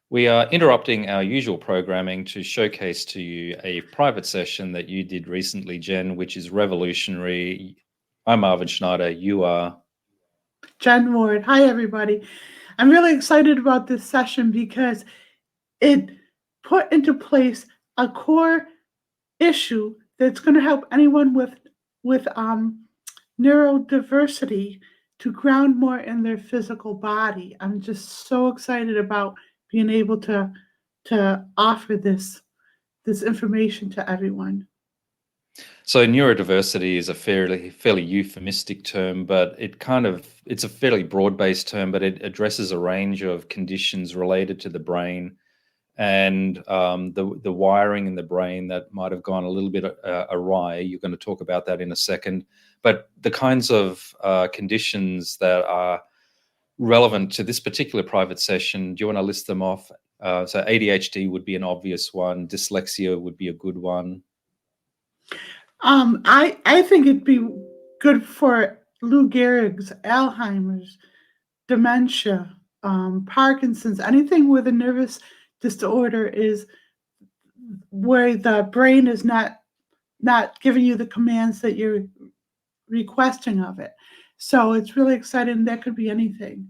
We are interrupting our usual programming to showcase to you a private session that you did recently, Jen, which is revolutionary. I'm Marvin Schneider. You are Jen Ward. Hi, everybody. I'm really excited about this session because it put into place a core issue that's going to help anyone with neurodiversity to ground more in their physical body. I'm just so excited about being able to offer this information to everyone. So neurodiversity is a fairly euphemistic term, but it's a fairly broad-based term, but it addresses a range of conditions related to the brain and the wiring in the brain that might have gone a little bit awry. You're going to talk about that in a second. But the kinds of conditions that are relevant to this particular private session, do you want to list them off? So ADHD would be an obvious one. Dyslexia would be a good one. I think it'd be good for Lou Gehrig's, Alzheimer's, dementia, Parkinson's, anything with a nervous disorder is where the brain is not giving you the commands that you're requesting of it. So it's really exciting. That could be anything.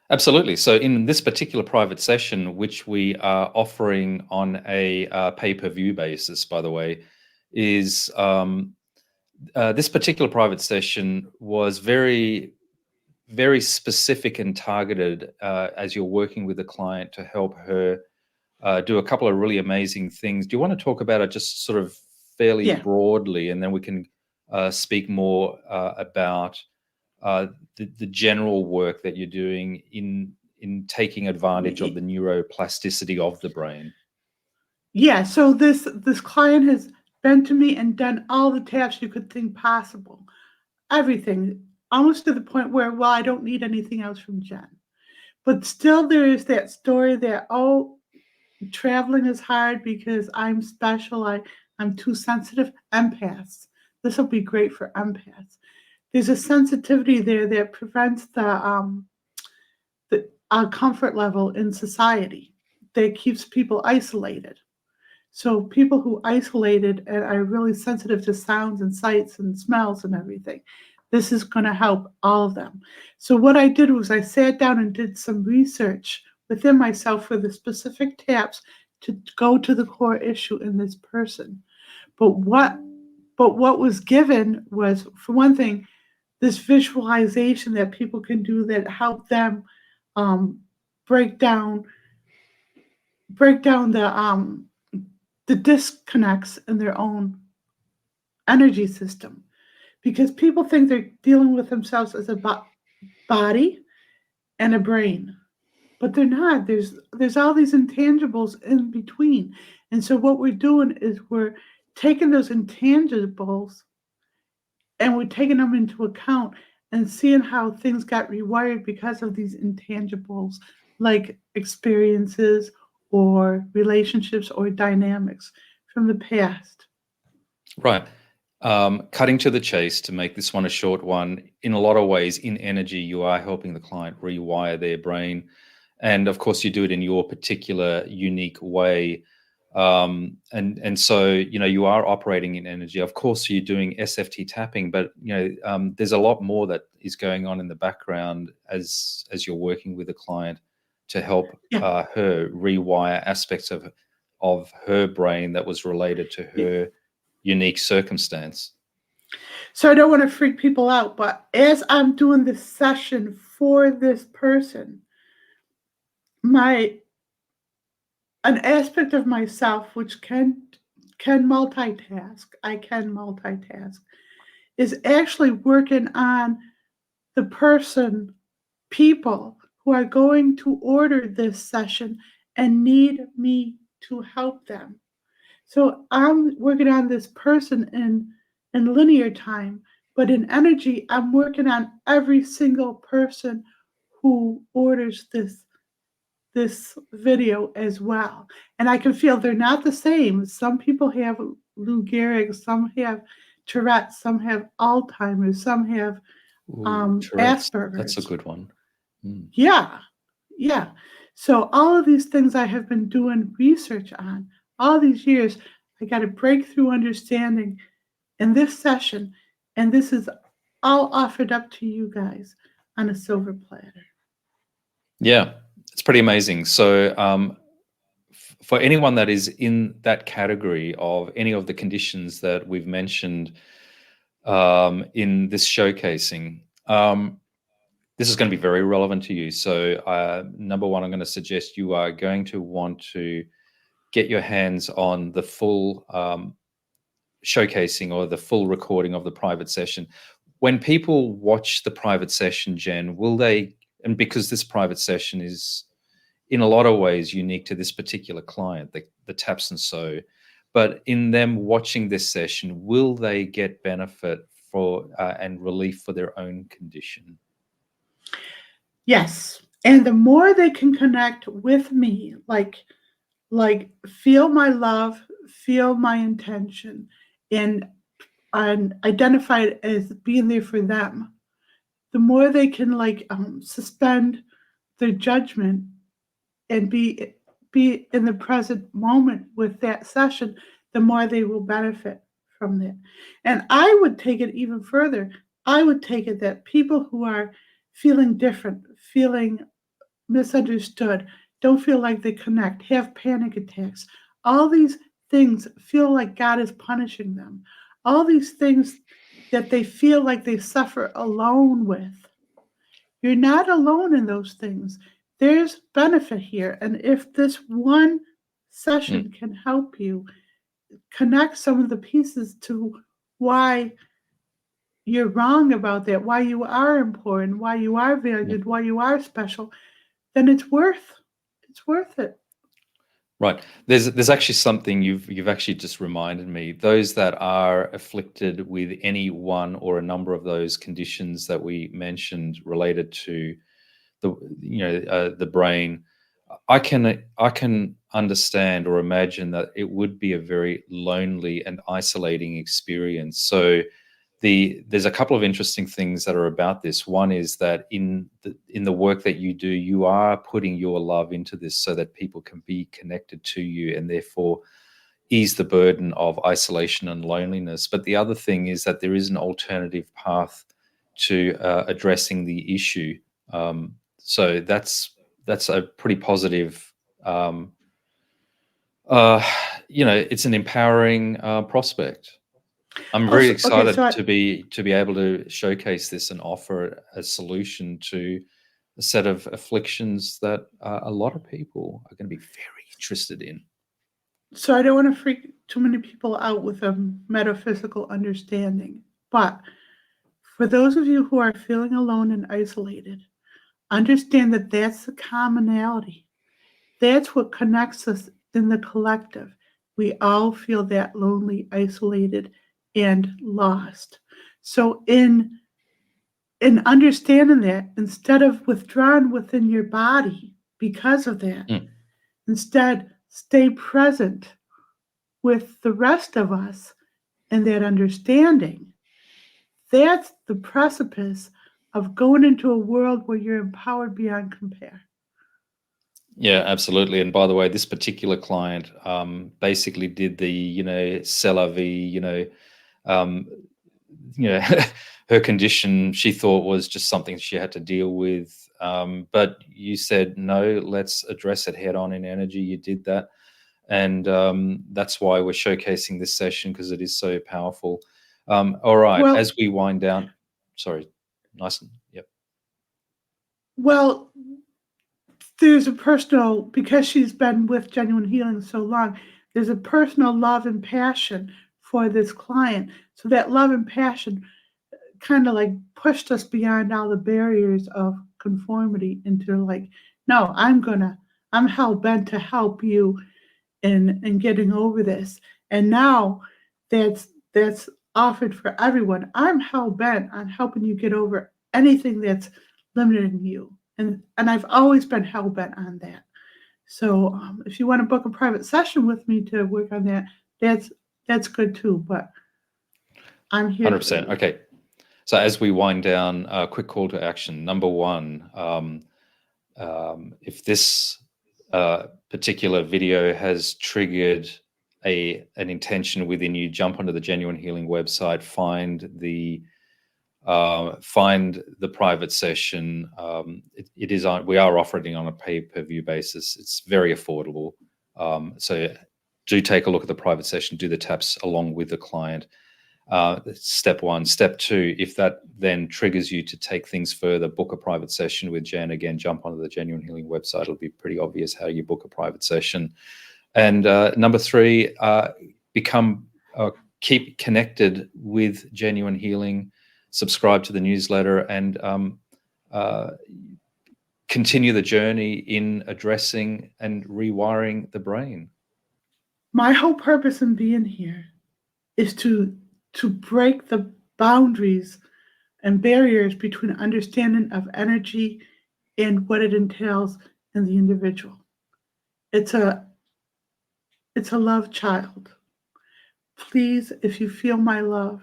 Absolutely. So in this particular private session, which we are offering on a pay-per-view basis, by the way, is this particular private session was very, very specific and targeted as you're working with the client to help her do a couple of really amazing things. Do you want to talk about it just sort of fairly broadly, and then we can speak more about the general work that you're doing in taking advantage of the neuroplasticity of the brain? Yeah, so this client has been to me and done all the taps you could think possible. Everything, almost to the point where, well, I don't need anything else from Jen. But still there is that story that, oh, traveling is hard because I'm special, I'm too sensitive. Empaths. This will be great for empaths. There's a sensitivity there that prevents the comfort level in society, that keeps people isolated. So people who isolated and are really sensitive to sounds and sights and smells and everything, this is going to help all of them. So what I did was I sat down and did some research within myself for the specific taps to go to the core issue in this person. But what was given was, for one thing, this visualization that people can do that help them break down the disconnects in their own energy system, because people think they're dealing with themselves as a body and a brain, but they're not. There's all these intangibles in between, and so what we're doing is we're taking those intangibles and we're taking them into account and seeing how things got rewired because of these intangibles, like experiences or relationships or dynamics from the past. Right. Cutting to the chase, to make this one a short one, in a lot of ways, in energy, you are helping the client rewire their brain. And of course, you do it in your particular unique way. And so, you are operating in energy. Of course, you're doing SFT tapping, but, there's a lot more that is going on in the background as you're working with a client to help her rewire aspects of her brain that was related to her unique circumstance. So I don't want to freak people out, but as I'm doing this session for this person, an aspect of myself which can multitask, is actually working on the people who are going to order this session and need me to help them. So I'm working on this person in linear time, but in energy, I'm working on every single person who orders this video as well. And I can feel they're not the same. Some people have Lou Gehrig, some have Tourette's, some have Alzheimer's, some have Asperger's. That's a good one. Yeah. So all of these things I have been doing research on all these years, I got a breakthrough understanding in this session, and this is all offered up to you guys on a silver platter. Yeah, it's pretty amazing. So for anyone that is in that category of any of the conditions that we've mentioned in this showcasing, this is going to be very relevant to you. So number one, I'm going to suggest you are going to want to get your hands on the full showcasing or the full recording of the private session. When people watch the private session, Jen, will they, and because this private session is in a lot of ways unique to this particular client, the taps and so, but in them watching this session, will they get benefit for and relief for their own condition? Yes. And the more they can connect with me, like feel my love, feel my intention, and identify it as being there for them, the more they can suspend their judgment and be in the present moment with that session, the more they will benefit from that. And I would take it even further. I would take it that people who are feeling different, feeling misunderstood, don't feel like they connect, have panic attacks, all these things feel like God is punishing them, all these things that they feel like they suffer alone with. You're not alone in those things. There's benefit here. And if this one session can help you connect some of the pieces to why you're wrong about that, why you are important, why you are valued, why you are special, then it's worth it. Right. There's actually something you've actually just reminded me. Those that are afflicted with any one or a number of those conditions that we mentioned related to the brain, I can understand or imagine that it would be a very lonely and isolating experience. So there's a couple of interesting things that are about this. One is that in the work that you do, you are putting your love into this so that people can be connected to you and therefore ease the burden of isolation and loneliness. But the other thing is that there is an alternative path to addressing the issue. So that's a pretty positive. It's an empowering prospect. I'm very excited to be able to showcase this and offer a solution to a set of afflictions that a lot of people are going to be very interested in. So I don't want to freak too many people out with a metaphysical understanding, but for those of you who are feeling alone and isolated, understand that that's the commonality. That's what connects us in the collective. We all feel that lonely, isolated, and lost. So in understanding that, instead of withdrawn within your body because of that, instead stay present with the rest of us in that understanding. That's the precipice of going into a world where you're empowered beyond compare. Yeah, absolutely. And by the way, this particular client basically did the, c'est la vie, her condition she thought was just something she had to deal with. But you said, no, let's address it head on in energy. You did that. And that's why we're showcasing this session, because it is so powerful. All right, well, as we wind down, sorry, nice. Yep. Well, there's a personal, because she's been with Genuine Healing so long, there's a personal love and passion for this client. So that love and passion kind of like pushed us beyond all the barriers of conformity into like, no, I'm hell bent to help you in getting over this. And now that's offered for everyone. I'm hell bent on helping you get over anything that's limiting you. And I've always been hell bent on that. So if you want to book a private session with me to work on that, that's good too. But I'm here. 100%. Okay. So as we wind down, a quick call to action. Number one, if this particular video has triggered an intention within you, jump onto the Genuine Healing website, find the private session. We are offering on a pay-per-view basis. It's very affordable. So do take a look at the private session, do the taps along with the client. Step one. Step two, if that then triggers you to take things further, book a private session with Jen. Again, jump onto the Genuine Healing website. It'll be pretty obvious how you book a private session. And number three, keep connected with Genuine Healing, subscribe to the newsletter, and continue the journey in addressing and rewiring the brain. My whole purpose in being here is to break the boundaries and barriers between understanding of energy and what it entails in the individual. It's a love child. Please, if you feel my love,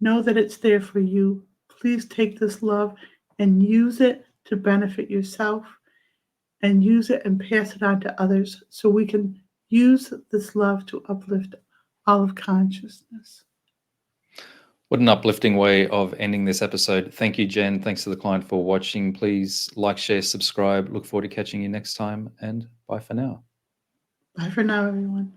know that it's there for you. Please take this love and use it to benefit yourself, and use it and pass it on to others so we can use this love to uplift all of consciousness. What an uplifting way of ending this episode. Thank you, Jen. Thanks to the client for watching. Please like, share, subscribe. Look forward to catching you next time, and bye for now. Bye for now, everyone.